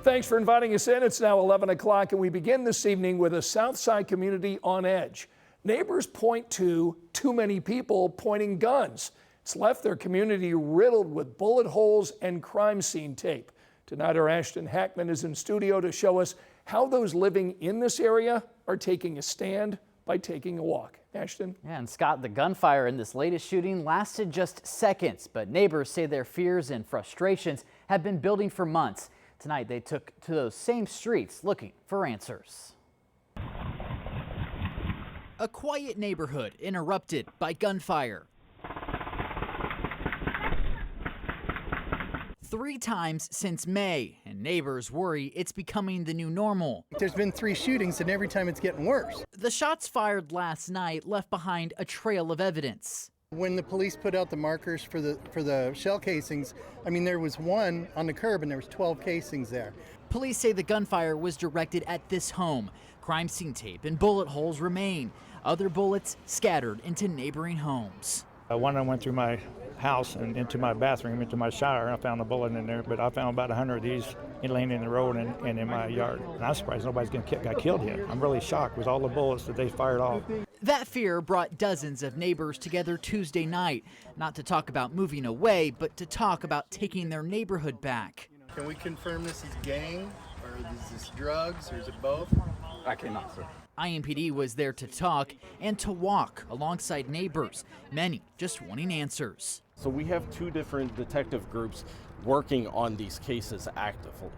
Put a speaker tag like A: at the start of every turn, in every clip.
A: Thanks for inviting us in. It's now 11 o'clock, and we begin this evening with a Southside community on edge. Neighbors point to too many people pointing guns. It's left their community riddled with bullet holes and crime scene tape. Tonight, our Ashton Hackman is in studio to show us how those living in this area are taking a stand by taking a walk. Ashton?
B: Yeah, and Scott, the gunfire in this latest shooting lasted just seconds, but neighbors say their fears and frustrations have been building for months. Tonight, they took to those same streets looking for answers. A quiet neighborhood interrupted by gunfire. 3 times since May, and neighbors worry it's becoming the new normal.
C: There's been 3 shootings, and every time it's getting worse.
B: The shots fired last night left behind a trail of evidence.
C: When the police put out the markers for the shell casings, I mean, there was one on the curb and there was 12 casings there.
B: Police say the gunfire was directed at this home. Crime scene tape and bullet holes remain. Other bullets scattered into neighboring homes.
D: One of them went through my house and into my bathroom, into my shower. I found a bullet in there, but I found about 100 of these laying in the road and in my yard. And I'm surprised nobody's got killed here. I'm really shocked with all the bullets that they fired off.
B: That fear brought dozens of neighbors together Tuesday night, not to talk about moving away, but to talk about taking their neighborhood back.
C: Can we confirm this is gang, or is this drugs, or is it both?
E: I cannot, sir.
B: IMPD was there to talk and to walk alongside neighbors, many just wanting answers.
E: So we have 2 different detective groups working on these cases actively.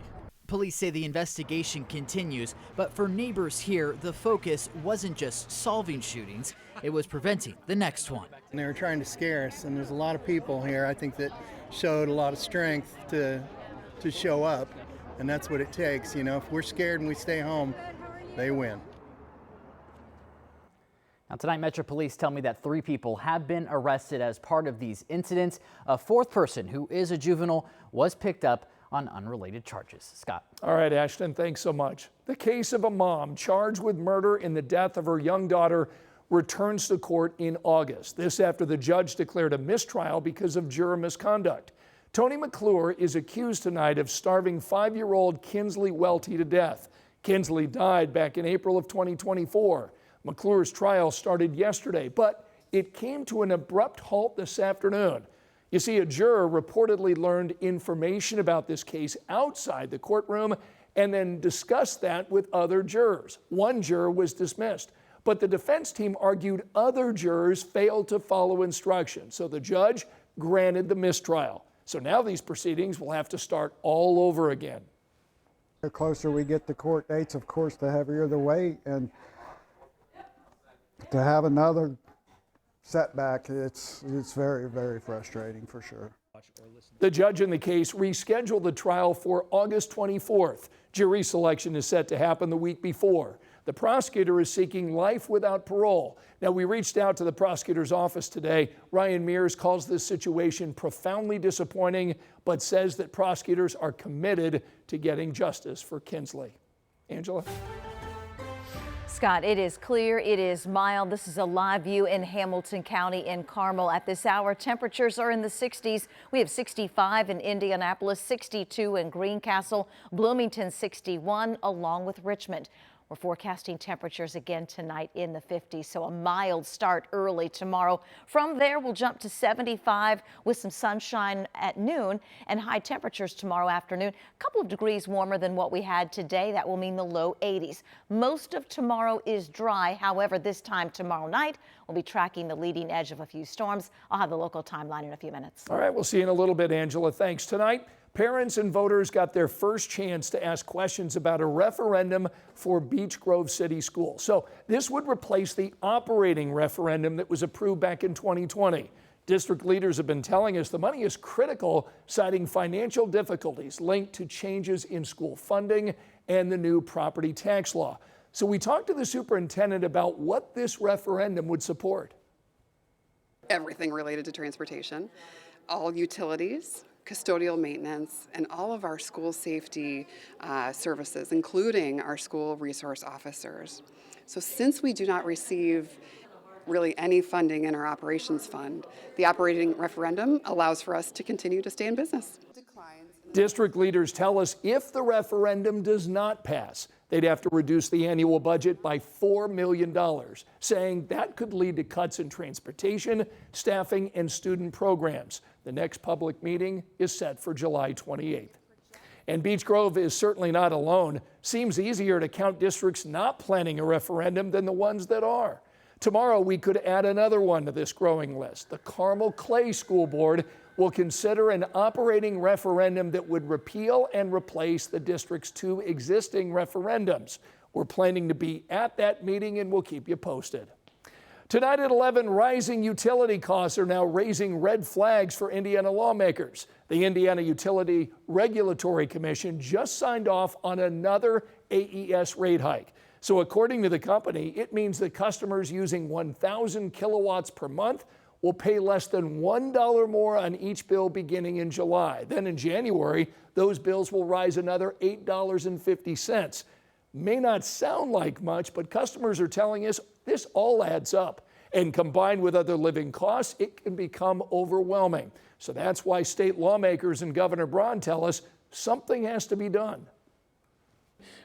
B: Police say the investigation continues, but for neighbors here, the focus wasn't just solving shootings, it was preventing the next one.
C: And they were trying to scare us, and there's a lot of people here, I think, that showed a lot of strength to show up, and that's what it takes. You know, if we're scared and we stay home, they win.
B: Now tonight, Metro Police tell me that 3 people have been arrested as part of these incidents. A 4th person, who is a juvenile, was picked up on unrelated charges. Scott.
A: All right, Ashton, thanks so much. The case of a mom charged with murder in the death of her young daughter returns to court in August. This after the judge declared a mistrial because of juror misconduct. Tony McClure is accused tonight of starving 5-year-old Kinsley Welty to death. Kinsley died back in April of 2024. McClure's trial started yesterday, but it came to an abrupt halt this afternoon. You see, a juror reportedly learned information about this case outside the courtroom and then discussed that with other jurors. One juror was dismissed, but the defense team argued other jurors failed to follow instructions, so the judge granted the mistrial. So now these proceedings will have to start all over again.
F: The closer we get to court dates, of course, the heavier the weight, and to have another setback, it's very, very frustrating for sure.
A: The judge in the case rescheduled the trial for August 24th. Jury selection is set to happen the week before. The prosecutor is seeking life without parole. Now, we reached out to the prosecutor's office today. Ryan Mears calls this situation profoundly disappointing, but says that prosecutors are committed to getting justice for Kinsley. Angela?
G: Scott, it is clear, it is mild. This is a live view in Hamilton County in Carmel. At this hour, temperatures are in the 60s. We have 65 in Indianapolis, 62 in Greencastle, Bloomington 61, along with Richmond. We're forecasting temperatures again tonight in the 50s, so a mild start early tomorrow. From there, we'll jump to 75 with some sunshine at noon and high temperatures tomorrow afternoon. A couple of degrees warmer than what we had today. That will mean the low 80s. Most of tomorrow is dry. However, this time tomorrow night, we'll be tracking the leading edge of a few storms. I'll have the local timeline in a few minutes.
A: All right, we'll see you in a little bit, Angela. Thanks. Tonight, parents and voters got their first chance to ask questions about a referendum for Beech Grove City Schools. So this would replace the operating referendum that was approved back in 2020. District leaders have been telling us the money is critical, citing financial difficulties linked to changes in school funding and the new property tax law. So we talked to the superintendent about what this referendum would support.
H: Everything related to transportation, all utilities, custodial maintenance, and all of our school safety services, including our school resource officers. So since we do not receive really any funding in our operations fund, the operating referendum allows for us to continue to stay in business.
A: District leaders tell us if the referendum does not pass, they'd have to reduce the annual budget by $4 million, saying that could lead to cuts in transportation, staffing, and student programs. The next public meeting is set for July 28th. And Beech Grove is certainly not alone. Seems easier to count districts not planning a referendum than the ones that are. Tomorrow, we could add another one to this growing list. The Carmel Clay School Board will consider an operating referendum that would repeal and replace the district's 2 existing referendums. We're planning to be at that meeting and we'll keep you posted. Tonight at 11, rising utility costs are now raising red flags for Indiana lawmakers. The Indiana Utility Regulatory Commission just signed off on another AES rate hike. So according to the company, it means that customers using 1,000 kilowatts per month will pay less than $1 more on each bill beginning in July. Then in January, those bills will rise another $8.50. May not sound like much, but customers are telling us this all adds up. And combined with other living costs, it can become overwhelming. So that's why state lawmakers and Governor Braun tell us something has to be done.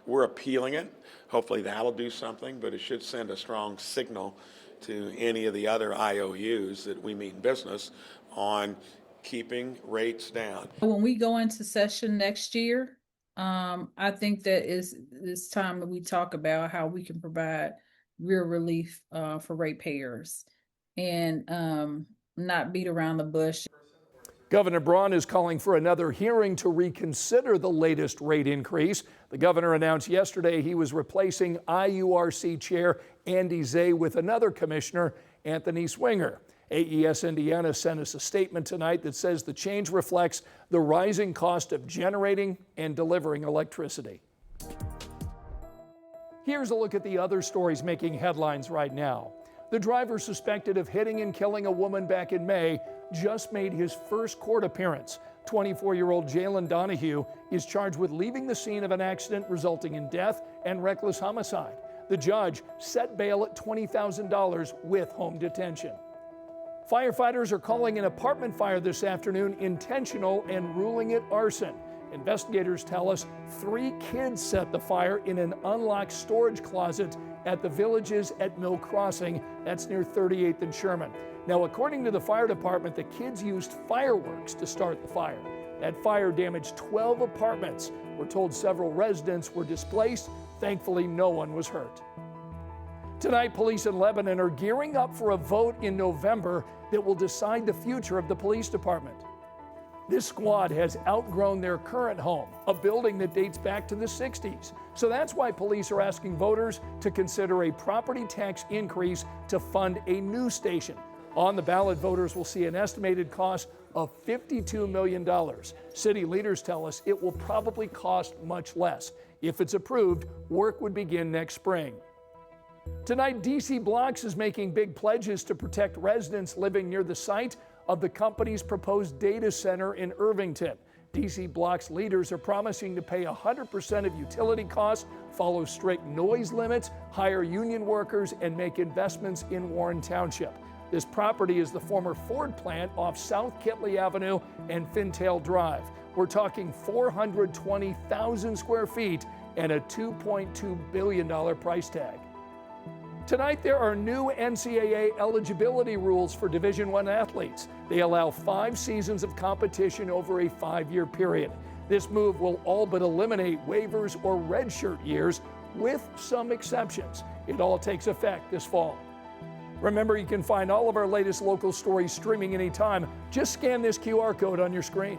I: We're appealing it. Hopefully that'll do something, but it should send a strong signal to any of the other IOUs that we meet in business on keeping rates down.
J: When we go into session next year, I think that is this time that we talk about how we can provide real relief for ratepayers and not beat around the bush.
A: Governor Braun is calling for another hearing to reconsider the latest rate increase. The governor announced yesterday he was replacing IURC Chair Andy Zay with another commissioner, Anthony Swinger. AES Indiana sent us a statement tonight that says the change reflects the rising cost of generating and delivering electricity. Here's a look at the other stories making headlines right now. The driver suspected of hitting and killing a woman back in May just made his first court appearance. 24-year-old Jalen Donahue is charged with leaving the scene of an accident resulting in death and reckless homicide. The judge set bail at $20,000 with home detention. Firefighters are calling an apartment fire this afternoon intentional and ruling it arson. Investigators tell us 3 kids set the fire in an unlocked storage closet at the Villages at Mill Crossing. That's near 38th and Sherman. Now, according to the fire department, the kids used fireworks to start the fire. That fire damaged 12 apartments. We're told several residents were displaced. Thankfully, no one was hurt. Tonight, police in Lebanon are gearing up for a vote in November that will decide the future of the police department. This squad has outgrown their current home, a building that dates back to the 60s. So that's why police are asking voters to consider a property tax increase to fund a new station. On the ballot, voters will see an estimated cost of $52 million. City leaders tell us it will probably cost much less. If it's approved, work would begin next spring. Tonight, DC Blocks is making big pledges to protect residents living near the site of the company's proposed data center in Irvington. DC Blocks leaders are promising to pay 100% of utility costs, follow strict noise limits, hire union workers, and make investments in Warren Township. This property is the former Ford plant off South Kitley Avenue and Fintail Drive. We're talking 420,000 square feet and a $2.2 billion price tag. Tonight, there are new NCAA eligibility rules for Division I athletes. They allow 5 seasons of competition over a 5-year period. This move will all but eliminate waivers or redshirt years, with some exceptions. It all takes effect this fall. Remember, you can find all of our latest local stories streaming anytime. Just scan this QR code on your screen.